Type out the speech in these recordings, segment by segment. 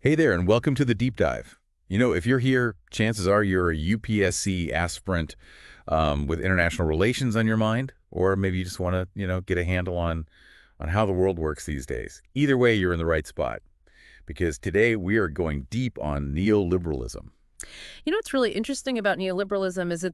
Hey there, and welcome to the deep dive. If you're here, chances are you're a UPSC aspirant with international relations on your mind, or maybe you just want to, get a handle on how the world works these days. Either way, you're in the right spot, because today we are going deep on neoliberalism. What's really interesting about neoliberalism is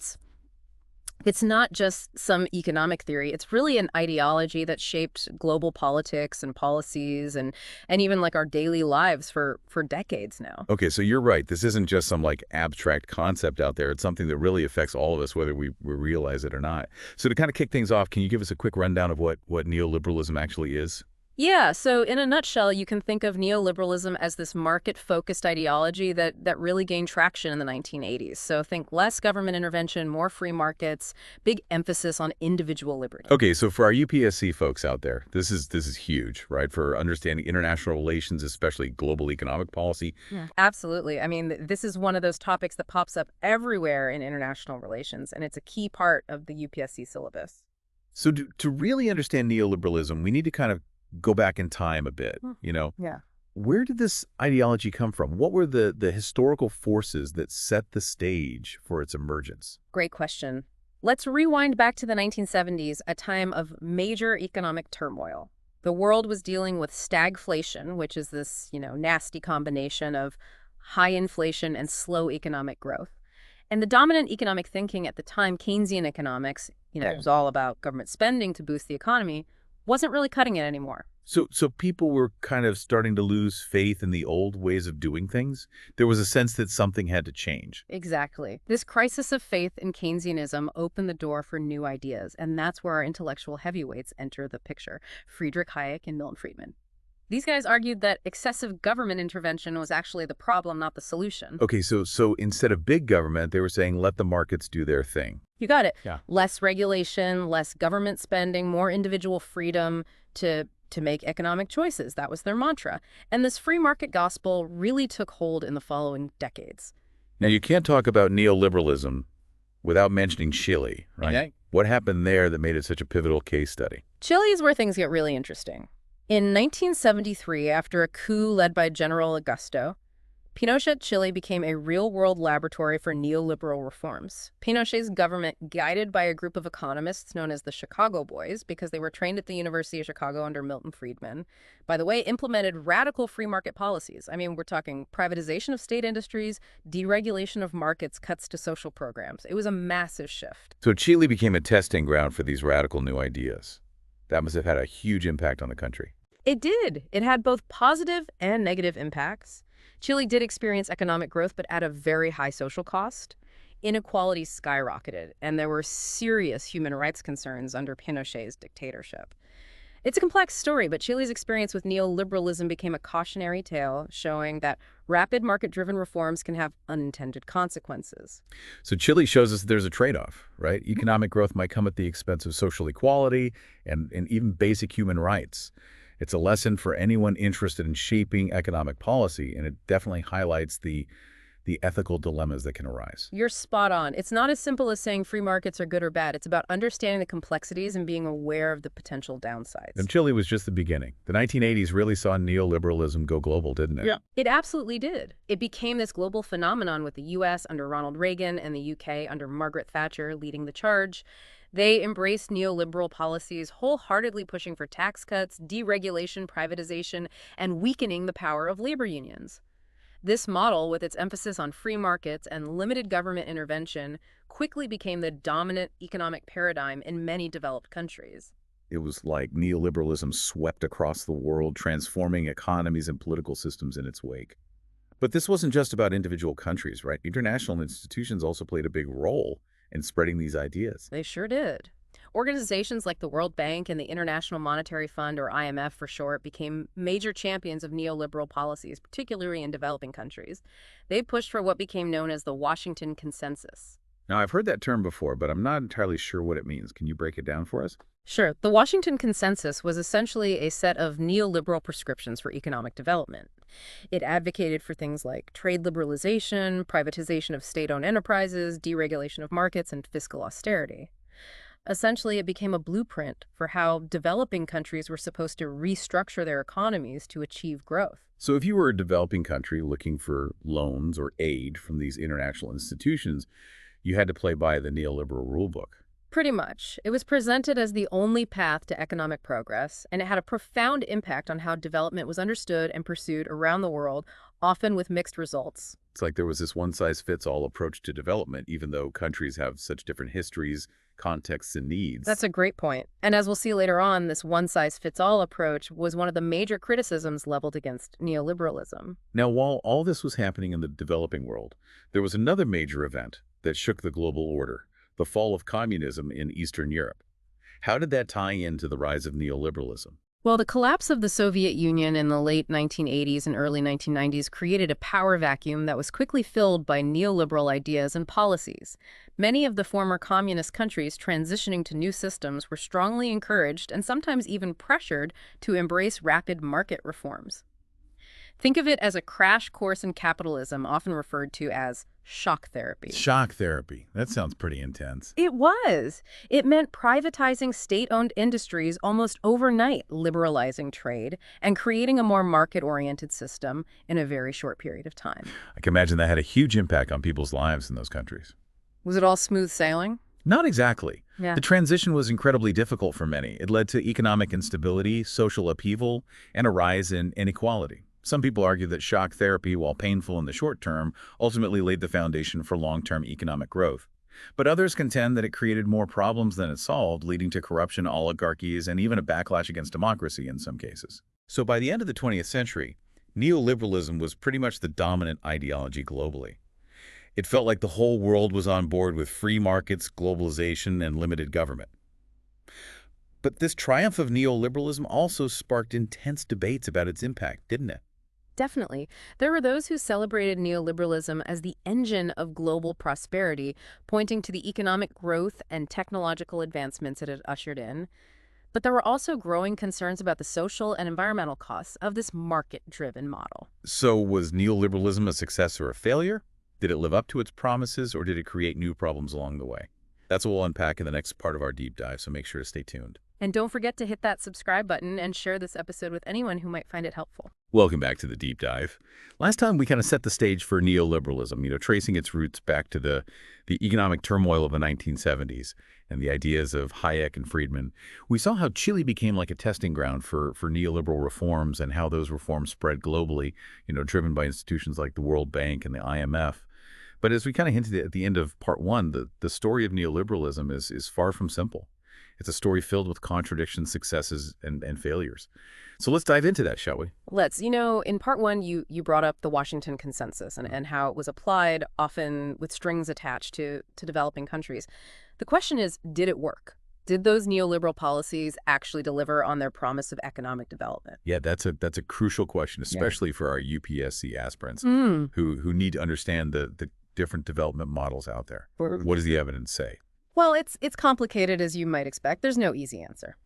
it's not just some economic theory. It's really an ideology that shaped global politics and policies and even like our daily lives for decades now. Okay, so you're right. This isn't just some abstract concept out there. It's something that really affects all of us, whether we realize it or not. So to kind of kick things off, can you give us a quick rundown of what neoliberalism actually is? Yeah, so in a nutshell, you can think of neoliberalism as this market-focused ideology that really gained traction in the 1980s. So think less government intervention, more free markets, big emphasis on individual liberty. Okay, so for our UPSC folks out there, this is huge, right? For understanding international relations, especially global economic policy. Yeah. Absolutely. I mean, this is one of those topics that pops up everywhere in international relations, and it's a key part of the UPSC syllabus. So to really understand neoliberalism, we need to kind of go back in time a bit, Yeah. Where did this ideology come from? What were the historical forces that set the stage for its emergence? Great question. Let's rewind back to the 1970s, a time of major economic turmoil. The world was dealing with stagflation, which is this, nasty combination of high inflation and slow economic growth. And the dominant economic thinking at the time, Keynesian economics, it was all about government spending to boost the economy, wasn't really cutting it anymore. So people were kind of starting to lose faith in the old ways of doing things. There was a sense that something had to change. Exactly. This crisis of faith in Keynesianism opened the door for new ideas, and that's where our intellectual heavyweights enter the picture, Friedrich Hayek and Milton Friedman. These guys argued that excessive government intervention was actually the problem, not the solution. Okay, so instead of big government, they were saying let the markets do their thing. You got it. Yeah. Less regulation, less government spending, more individual freedom to make economic choices. That was their mantra. And this free market gospel really took hold in the following decades. Now, you can't talk about neoliberalism without mentioning Chile, right? Okay. What happened there that made it such a pivotal case study? Chile is where things get really interesting. In 1973, after a coup led by General Augusto, Pinochet Chile became a real-world laboratory for neoliberal reforms. Pinochet's government, guided by a group of economists known as the Chicago Boys, because they were trained at the University of Chicago under Milton Friedman, by the way, implemented radical free market policies. I mean, we're talking privatization of state industries, deregulation of markets, cuts to social programs. It was a massive shift. So Chile became a testing ground for these radical new ideas. That must have had a huge impact on the country. It did. It had both positive and negative impacts. Chile did experience economic growth, but at a very high social cost. Inequality skyrocketed, and there were serious human rights concerns under Pinochet's dictatorship. It's a complex story, but Chile's experience with neoliberalism became a cautionary tale, showing that rapid market-driven reforms can have unintended consequences. So Chile shows us there's a trade-off, right? Economic growth might come at the expense of social equality and even basic human rights. It's a lesson for anyone interested in shaping economic policy, and it definitely highlights the ethical dilemmas that can arise. You're spot on. It's not as simple as saying free markets are good or bad. It's about understanding the complexities and being aware of the potential downsides. And Chile was just the beginning. The 1980s really saw neoliberalism go global, didn't it? Yeah. It absolutely did. It became this global phenomenon with the U.S. under Ronald Reagan and the U.K. under Margaret Thatcher leading the charge. They embraced neoliberal policies, wholeheartedly pushing for tax cuts, deregulation, privatization, and weakening the power of labor unions. This model, with its emphasis on free markets and limited government intervention, quickly became the dominant economic paradigm in many developed countries. It was like neoliberalism swept across the world, transforming economies and political systems in its wake. But this wasn't just about individual countries, right? International institutions also played a big role in spreading these ideas. They sure did. Organizations like the World Bank and the International Monetary Fund, or IMF for short, became major champions of neoliberal policies, particularly in developing countries. They pushed for what became known as the Washington Consensus. Now, I've heard that term before, but I'm not entirely sure what it means. Can you break it down for us? Sure. The Washington Consensus was essentially a set of neoliberal prescriptions for economic development. It advocated for things like trade liberalization, privatization of state-owned enterprises, deregulation of markets, and fiscal austerity. Essentially, it became a blueprint for how developing countries were supposed to restructure their economies to achieve growth. So if you were a developing country looking for loans or aid from these international institutions, you had to play by the neoliberal rulebook. Pretty much. It was presented as the only path to economic progress, and it had a profound impact on how development was understood and pursued around the world, often with mixed results. It's like there was this one-size-fits-all approach to development, even though countries have such different histories, contexts, and needs. That's a great point. And as we'll see later on, this one-size-fits-all approach was one of the major criticisms leveled against neoliberalism. Now, while all this was happening in the developing world, there was another major event that shook the global order: the fall of communism in Eastern Europe. How did that tie into the rise of neoliberalism? Well, the collapse of the Soviet Union in the late 1980s and early 1990s created a power vacuum that was quickly filled by neoliberal ideas and policies. Many of the former communist countries transitioning to new systems were strongly encouraged and sometimes even pressured to embrace rapid market reforms. Think of it as a crash course in capitalism, often referred to as shock therapy. Shock therapy. That sounds pretty intense. It was. It meant privatizing state-owned industries almost overnight, liberalizing trade, and creating a more market-oriented system in a very short period of time. I can imagine that had a huge impact on people's lives in those countries. Was it all smooth sailing? Not exactly. Yeah. The transition was incredibly difficult for many. It led to economic instability, social upheaval, and a rise in inequality. Some people argue that shock therapy, while painful in the short term, ultimately laid the foundation for long-term economic growth. But others contend that it created more problems than it solved, leading to corruption, oligarchies, and even a backlash against democracy in some cases. So by the end of the 20th century, neoliberalism was pretty much the dominant ideology globally. It felt like the whole world was on board with free markets, globalization, and limited government. But this triumph of neoliberalism also sparked intense debates about its impact, didn't it? Definitely. There were those who celebrated neoliberalism as the engine of global prosperity, pointing to the economic growth and technological advancements it had ushered in. But there were also growing concerns about the social and environmental costs of this market-driven model. So was neoliberalism a success or a failure? Did it live up to its promises, or did it create new problems along the way? That's what we'll unpack in the next part of our deep dive, so make sure to stay tuned. And don't forget to hit that subscribe button and share this episode with anyone who might find it helpful. Welcome back to the deep dive. Last time we kind of set the stage for neoliberalism, tracing its roots back to the economic turmoil of the 1970s and the ideas of Hayek and Friedman. We saw how Chile became like a testing ground for neoliberal reforms and how those reforms spread globally, driven by institutions like the World Bank and the IMF. But as we kind of hinted at the end of part one, the story of neoliberalism is far from simple. It's a story filled with contradictions, successes, and failures. So let's dive into that, shall we? Let's. In part one, you brought up the Washington Consensus and how it was applied, often with strings attached to developing countries. The question is, did it work? Did those neoliberal policies actually deliver on their promise of economic development? Yeah, that's a crucial question, especially for our UPSC aspirants Mm. who need to understand the different development models out there. What does the evidence say? Well, it's complicated, as you might expect. There's no easy answer.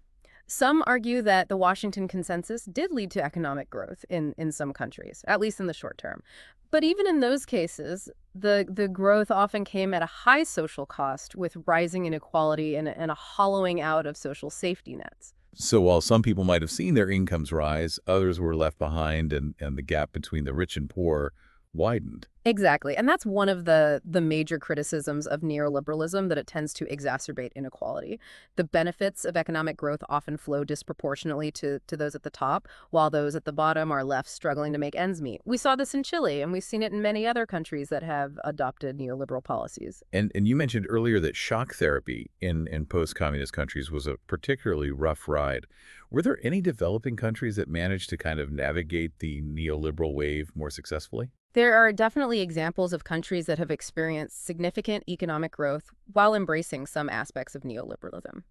Some argue that the Washington Consensus did lead to economic growth in some countries, at least in the short term. But even in those cases, the growth often came at a high social cost, with rising inequality and a hollowing out of social safety nets. So while some people might have seen their incomes rise, others were left behind, and the gap between the rich and poor widened. Exactly. And that's one of the major criticisms of neoliberalism, that it tends to exacerbate inequality. The benefits of economic growth often flow disproportionately to those at the top, while those at the bottom are left struggling to make ends meet. We saw this in Chile, and we've seen it in many other countries that have adopted neoliberal policies. And you mentioned earlier that shock therapy in post-communist countries was a particularly rough ride. Were there any developing countries that managed to kind of navigate the neoliberal wave more successfully? There are definitely examples of countries that have experienced significant economic growth while embracing some aspects of neoliberalism.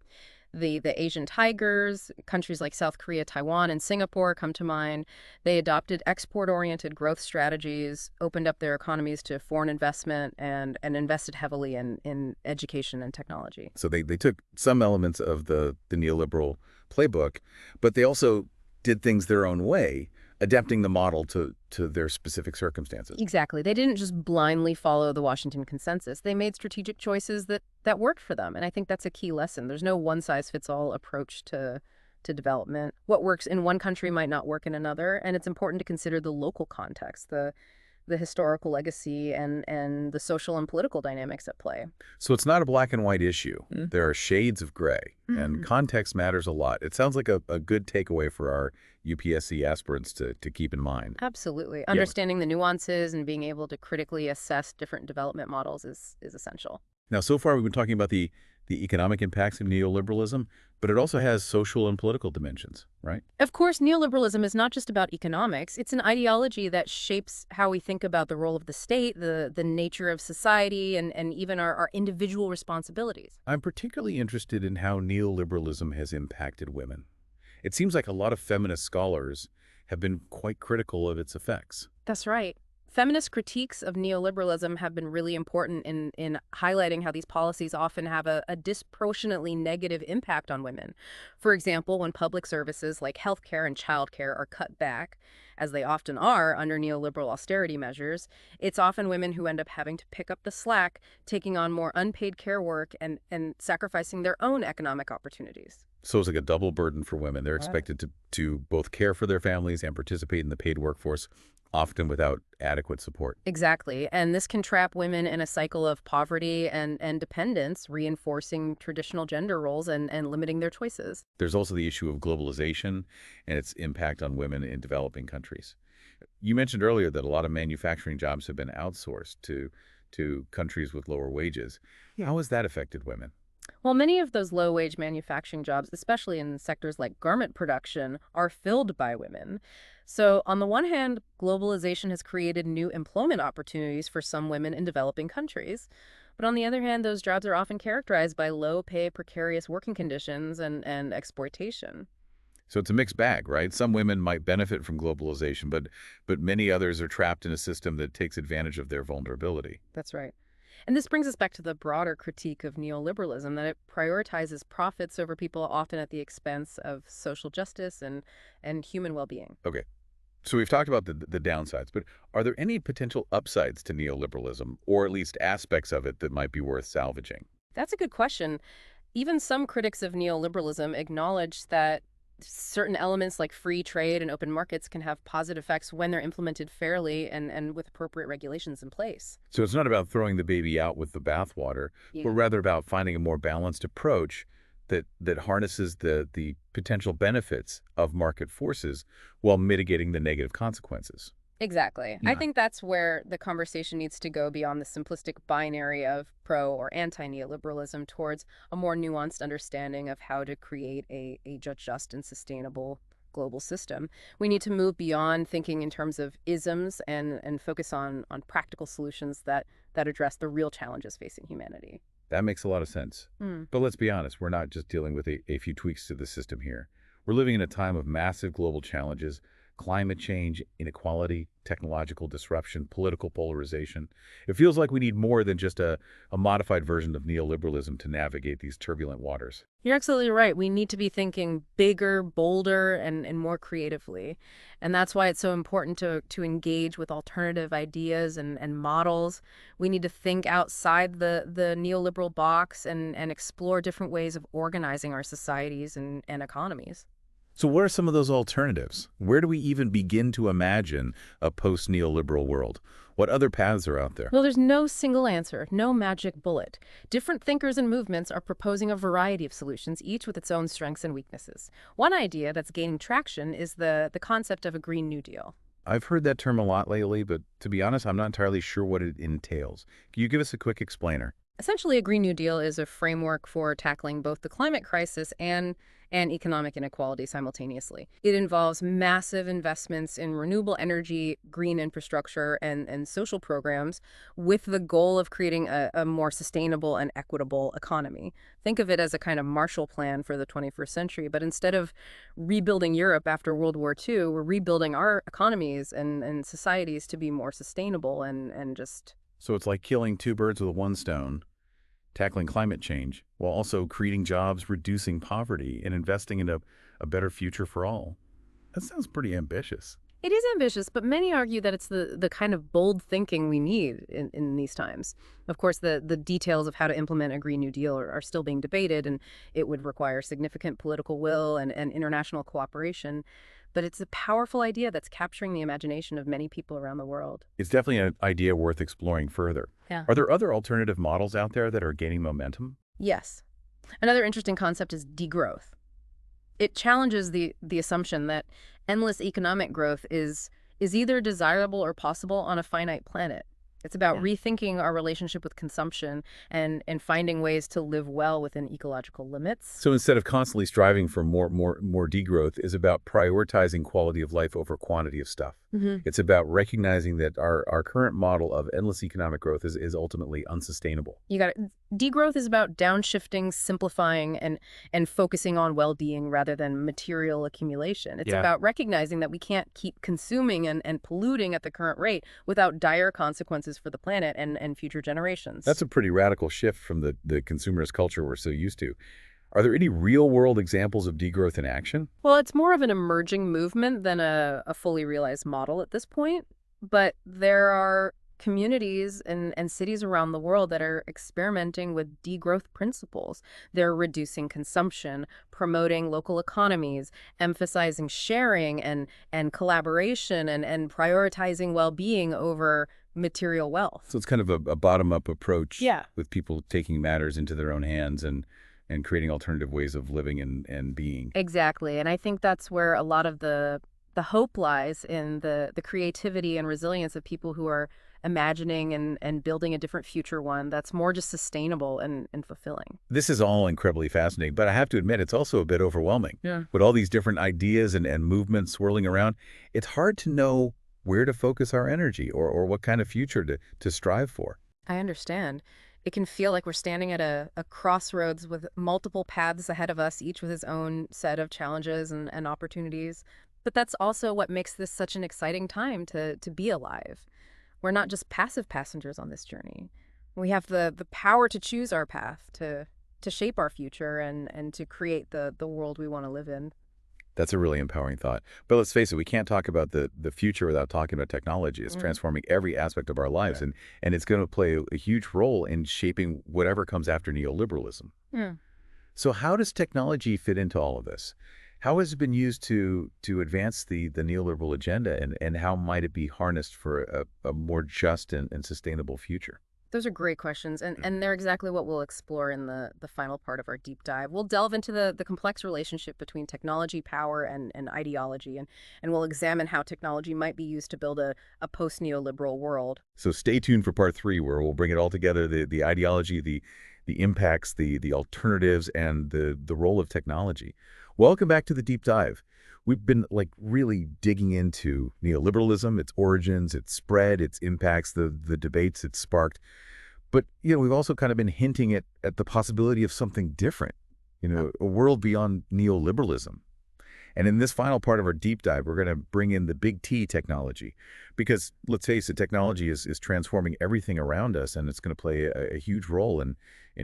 The Asian tigers, countries like South Korea, Taiwan, and Singapore come to mind. They adopted export-oriented growth strategies, opened up their economies to foreign investment, and invested heavily in education and technology. So they took some elements of the neoliberal playbook, but they also did things their own way. adapting the model to their specific circumstances. Exactly. They didn't just blindly follow the Washington consensus. They made strategic choices that worked for them. And I think that's a key lesson. There's no one-size-fits-all approach to development. What works in one country might not work in another, and it's important to consider the local context, the historical legacy, and the social and political dynamics at play. So it's not a black and white issue. There are shades of gray, and context matters a lot. It sounds like a good takeaway for our UPSC aspirants to keep in mind. Absolutely. Understanding the nuances and being able to critically assess different development models is essential. Now, so far we've been talking about the economic impacts of neoliberalism, but it also has social and political dimensions, right? Of course, neoliberalism is not just about economics. It's an ideology that shapes how we think about the role of the state, the nature of society, and even our individual responsibilities. I'm particularly interested in how neoliberalism has impacted women. It seems like a lot of feminist scholars have been quite critical of its effects. That's right. Feminist critiques of neoliberalism have been really important in highlighting how these policies often have a disproportionately negative impact on women. For example, when public services like healthcare and childcare are cut back, as they often are under neoliberal austerity measures, it's often women who end up having to pick up the slack, taking on more unpaid care work and sacrificing their own economic opportunities. So it's like a double burden for women. They're expected to both care for their families and participate in the paid workforce, often without adequate support. Exactly. And this can trap women in a cycle of poverty and dependence, reinforcing traditional gender roles and limiting their choices. There's also the issue of globalization and its impact on women in developing countries. You mentioned earlier that a lot of manufacturing jobs have been outsourced to countries with lower wages. How has that affected women? Well, many of those low-wage manufacturing jobs, especially in sectors like garment production, are filled by women. So, on the one hand, globalization has created new employment opportunities for some women in developing countries. But on the other hand, those jobs are often characterized by low-pay, precarious working conditions and exploitation. So it's a mixed bag, right? Some women might benefit from globalization, but many others are trapped in a system that takes advantage of their vulnerability. That's right. And this brings us back to the broader critique of neoliberalism, that it prioritizes profits over people, often at the expense of social justice and human well-being. Okay. So we've talked about the downsides, but are there any potential upsides to neoliberalism, or at least aspects of it that might be worth salvaging? That's a good question. Even some critics of neoliberalism acknowledge that certain elements like free trade and open markets can have positive effects when they're implemented fairly and with appropriate regulations in place. So it's not about throwing the baby out with the bathwater, but rather about finding a more balanced approach that harnesses the potential benefits of market forces while mitigating the negative consequences. Exactly. I think that's where the conversation needs to go beyond the simplistic binary of pro or anti-neoliberalism towards a more nuanced understanding of how to create a just and sustainable global system. We need to move beyond thinking in terms of isms and focus on practical solutions that address the real challenges facing humanity. That makes a lot of sense. But let's be honest, we're not just dealing with a few tweaks to the system here. We're living in a time of massive global challenges: climate change, inequality, technological disruption, political polarization. It feels like we need more than just a modified version of neoliberalism to navigate these turbulent waters. You're absolutely right. We need to be thinking bigger, bolder, and more creatively. And that's why it's so important to engage with alternative ideas and models. We need to think outside the neoliberal box and explore different ways of organizing our societies and economies. So what are some of those alternatives? Where do we even begin to imagine a post-neoliberal world? What other paths are out there? Well, there's no single answer, no magic bullet. Different thinkers and movements are proposing a variety of solutions, each with its own strengths and weaknesses. One idea that's gaining traction is the concept of a Green New Deal. I've heard that term a lot lately, but to be honest, I'm not entirely sure what it entails. Can you give us a quick explainer? Essentially, a Green New Deal is a framework for tackling both the climate crisis and economic inequality simultaneously. It involves massive investments in renewable energy, green infrastructure, and social programs with the goal of creating a more sustainable and equitable economy. Think of it as a kind of Marshall Plan for the 21st century, but instead of rebuilding Europe after World War II, we're rebuilding our economies and societies to be more sustainable and just... So it's like killing two birds with one stone, tackling climate change, while also creating jobs, reducing poverty, and investing in a better future for all. That sounds pretty ambitious. It is ambitious, but many argue that it's the kind of bold thinking we need in these times. Of course, the details of how to implement a Green New Deal are still being debated, and it would require significant political will and international cooperation. But it's a powerful idea that's capturing the imagination of many people around the world. It's definitely an idea worth exploring further. Yeah. Are there other alternative models out there that are gaining momentum? Yes. Another interesting concept is degrowth. It challenges the assumption that endless economic growth is either desirable or possible on a finite planet. It's about rethinking our relationship with consumption and finding ways to live well within ecological limits. So instead of constantly striving for more degrowth, is about prioritizing quality of life over quantity of stuff. It's about recognizing that our current model of endless economic growth is ultimately unsustainable. You got it. Degrowth is about downshifting, simplifying, and focusing on well-being rather than material accumulation. It's about recognizing that we can't keep consuming and polluting at the current rate without dire consequences for the planet and future generations. That's a pretty radical shift from the consumerist culture we're so used to. Are there any real-world examples of degrowth in action? Well, it's more of an emerging movement than a fully realized model at this point, but there are communities and cities around the world that are experimenting with degrowth principles. They're reducing consumption, promoting local economies, emphasizing sharing and collaboration and prioritizing well-being over material wealth. So it's kind of a bottom-up approach Yeah. with people taking matters into their own hands and creating alternative ways of living and being. Exactly. And I think that's where a lot of the hope lies in the creativity and resilience of people who are imagining and building a different future, one that's more just sustainable and fulfilling. This is all incredibly fascinating, but I have to admit it's also a bit overwhelming. Yeah. With all these different ideas and movements swirling around, it's hard to know where to focus our energy or what kind of future to strive for. I understand. It can feel like we're standing at a crossroads with multiple paths ahead of us, each with its own set of challenges and opportunities. But that's also what makes this such an exciting time to be alive. We're not just passive passengers on this journey. We have the power to choose our path, to shape our future, and to create the world we want to live in. That's a really empowering thought. But let's face it, we can't talk about the future without talking about technology. It's transforming every aspect of our lives, and it's going to play a huge role in shaping whatever comes after neoliberalism. So how does technology fit into all of this? How has it been used to advance the neoliberal agenda, and how might it be harnessed for a more just and sustainable future? Those are great questions, and they're exactly what we'll explore in the final part of our deep dive. We'll delve into the complex relationship between technology, power, and ideology, and we'll examine how technology might be used to build a post-neoliberal world. So stay tuned for part 3, where we'll bring it all together, the ideology, the impacts, the alternatives, and the role of technology. Welcome back to the deep dive. We've been really digging into neoliberalism, its origins, its spread, its impacts, the debates it's sparked. But, we've also kind of been hinting at the possibility of something different, a world beyond neoliberalism. And in this final part of our deep dive, we're going to bring in the big T technology, because let's face it, technology is transforming everything around us, and it's going to play a huge role in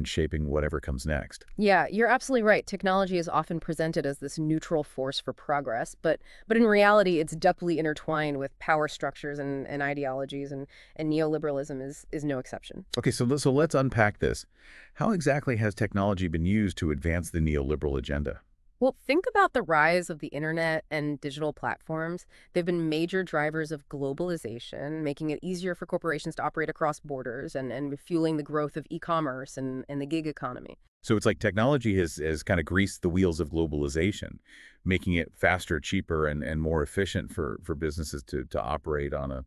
shaping whatever comes next. Yeah, you're absolutely right. Technology is often presented as this neutral force for progress, but in reality, it's deeply intertwined with power structures and ideologies, and neoliberalism is no exception. Okay, so let's unpack this. How exactly has technology been used to advance the neoliberal agenda? Well, think about the rise of the internet and digital platforms. They've been major drivers of globalization, making it easier for corporations to operate across borders and fueling the growth of e-commerce and the gig economy. So it's like technology has kind of greased the wheels of globalization, making it faster, cheaper, and more efficient for businesses to operate on a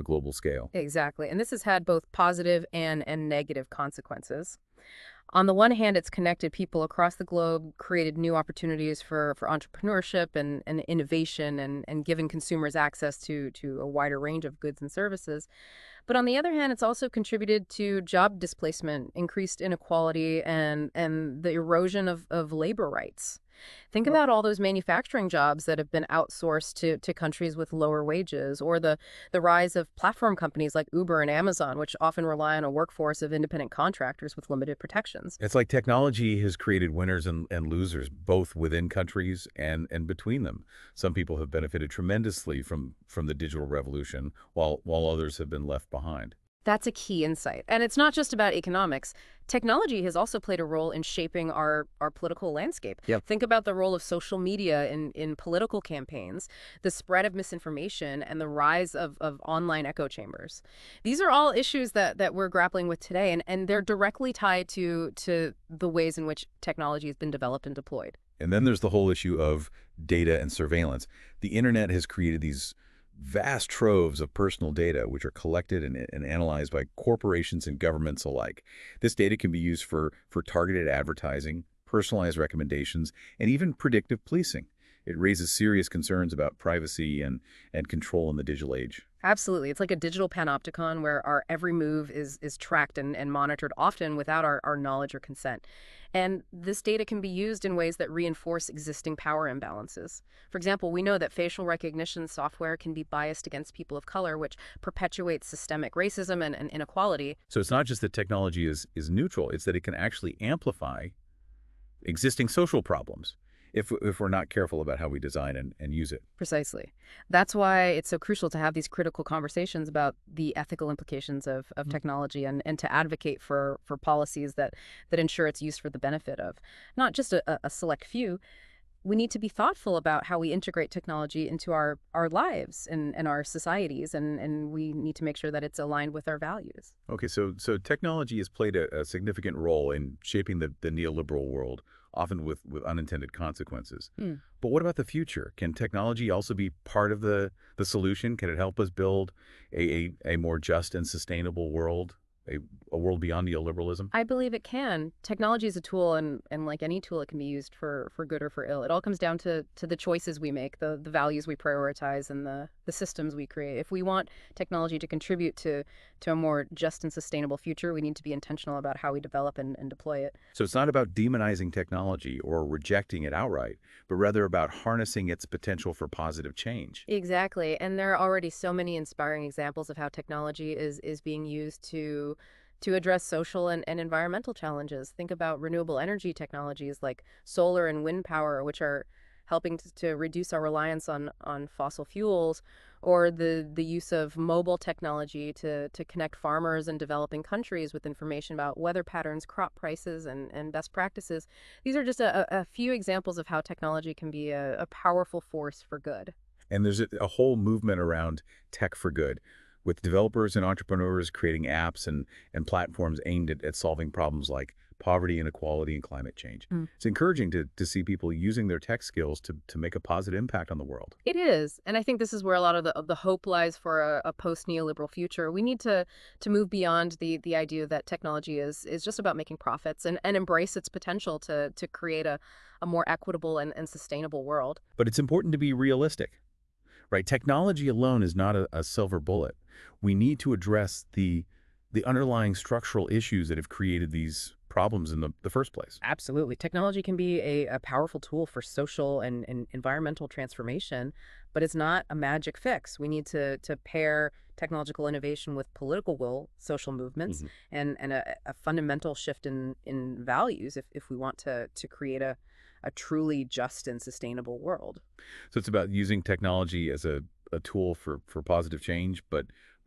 global scale. Exactly. And this has had both positive and negative consequences. On the one hand, it's connected people across the globe, created new opportunities for entrepreneurship and innovation, and given consumers access to a wider range of goods and services. But on the other hand, it's also contributed to job displacement, increased inequality, and the erosion of labor rights. Think about all those manufacturing jobs that have been outsourced to countries with lower wages, or the rise of platform companies like Uber and Amazon, which often rely on a workforce of independent contractors with limited protections. It's like technology has created winners and losers, both within countries and between them. Some people have benefited tremendously from the digital revolution, while others have been left behind. That's a key insight. And it's not just about economics. Technology has also played a role in shaping our political landscape. Yep. Think about the role of social media in political campaigns, the spread of misinformation, and the rise of online echo chambers. These are all issues that we're grappling with today, and they're directly tied to the ways in which technology has been developed and deployed. And then there's the whole issue of data and surveillance. The internet has created these vast troves of personal data, which are collected and analyzed by corporations and governments alike. This data can be used for targeted advertising, personalized recommendations, and even predictive policing. It raises serious concerns about privacy and control in the digital age. Absolutely. It's like a digital panopticon where our every move is tracked and monitored, often without our knowledge or consent. And this data can be used in ways that reinforce existing power imbalances. For example, we know that facial recognition software can be biased against people of color, which perpetuates systemic racism and inequality. So it's not just that technology is neutral, it's that it can actually amplify existing social problems if we're not careful about how we design and use it. Precisely. That's why it's so crucial to have these critical conversations about the ethical implications of technology and to advocate for policies that ensure its use for the benefit of not just a select few. We need to be thoughtful about how we integrate technology into our lives and our societies, and we need to make sure that it's aligned with our values. Okay, so technology has played a significant role in shaping the neoliberal world, often with unintended consequences. But what about the future? Can technology also be part of the solution? Can it help us build a more just and sustainable world, a world beyond neoliberalism? I believe it can. Technology is a tool, and like any tool, it can be used for good or for ill. It all comes down to the choices we make, the values we prioritize, and the systems we create. If we want technology to contribute to a more just and sustainable future, we need to be intentional about how we develop and deploy it. So it's not about demonizing technology or rejecting it outright, but rather about harnessing its potential for positive change. Exactly. And there are already so many inspiring examples of how technology is being used to address social and environmental challenges. Think about renewable energy technologies like solar and wind power, which are helping to reduce our reliance on fossil fuels, or the use of mobile technology to connect farmers in developing countries with information about weather patterns, crop prices, and best practices. These are just a few examples of how technology can be a powerful force for good. And there's a whole movement around tech for good, with developers and entrepreneurs creating apps and platforms aimed at solving problems like poverty, inequality, and climate change. It's encouraging to see people using their tech skills to make a positive impact on the world. It is. And I think this is where a lot of the hope lies for a post-neoliberal future. We need to move beyond the idea that technology is just about making profits and embrace its potential to create a more equitable and sustainable world. But it's important to be realistic, right? Technology alone is not a silver bullet. We need to address the underlying structural issues that have created these problems in the first place. Absolutely. Technology can be a powerful tool for social and environmental transformation, but it's not a magic fix. We need to pair technological innovation with political will, social movements, and a fundamental shift in values if we want to create a truly just and sustainable world. So it's about using technology as a tool for positive change, but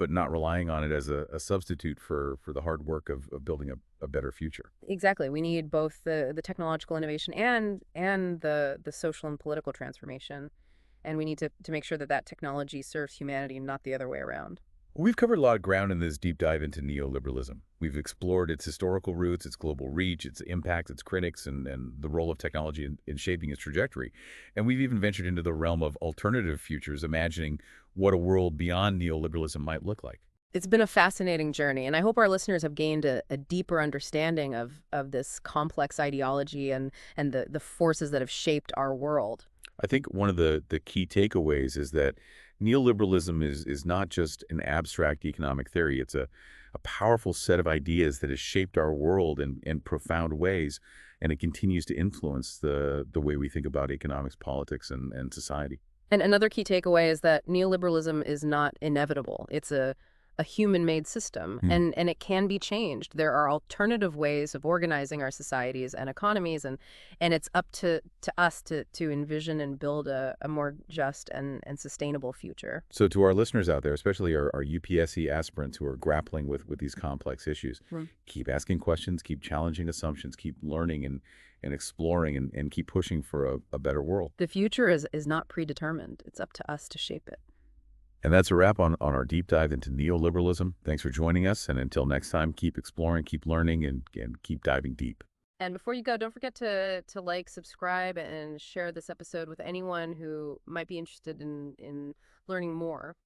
not relying on it as a substitute for the hard work of building a better future. Exactly. We need both the technological innovation and the social and political transformation. And we need to make sure that technology serves humanity, not the other way around. We've covered a lot of ground in this deep dive into neoliberalism. We've explored its historical roots, its global reach, its impact, its critics, and the role of technology in shaping its trajectory. And we've even ventured into the realm of alternative futures, imagining what a world beyond neoliberalism might look like. It's been a fascinating journey, and I hope our listeners have gained a deeper understanding of this complex ideology and the forces that have shaped our world. I think one of the key takeaways is that Neoliberalism is not just an abstract economic theory. It's a powerful set of ideas that has shaped our world in profound ways, and it continues to influence the way we think about economics, politics, and society. And another key takeaway is that neoliberalism is not inevitable. It's a human-made system, and it can be changed. There are alternative ways of organizing our societies and economies, and it's up to us to envision and build a more just and sustainable future. So to our listeners out there, especially our UPSC aspirants who are grappling with these complex issues, keep asking questions, keep challenging assumptions, keep learning and exploring and keep pushing for a better world. The future is not predetermined. It's up to us to shape it. And that's a wrap on our deep dive into neoliberalism. Thanks for joining us. And until next time, keep exploring, keep learning, and keep diving deep. And before you go, don't forget to like, subscribe, and share this episode with anyone who might be interested in learning more.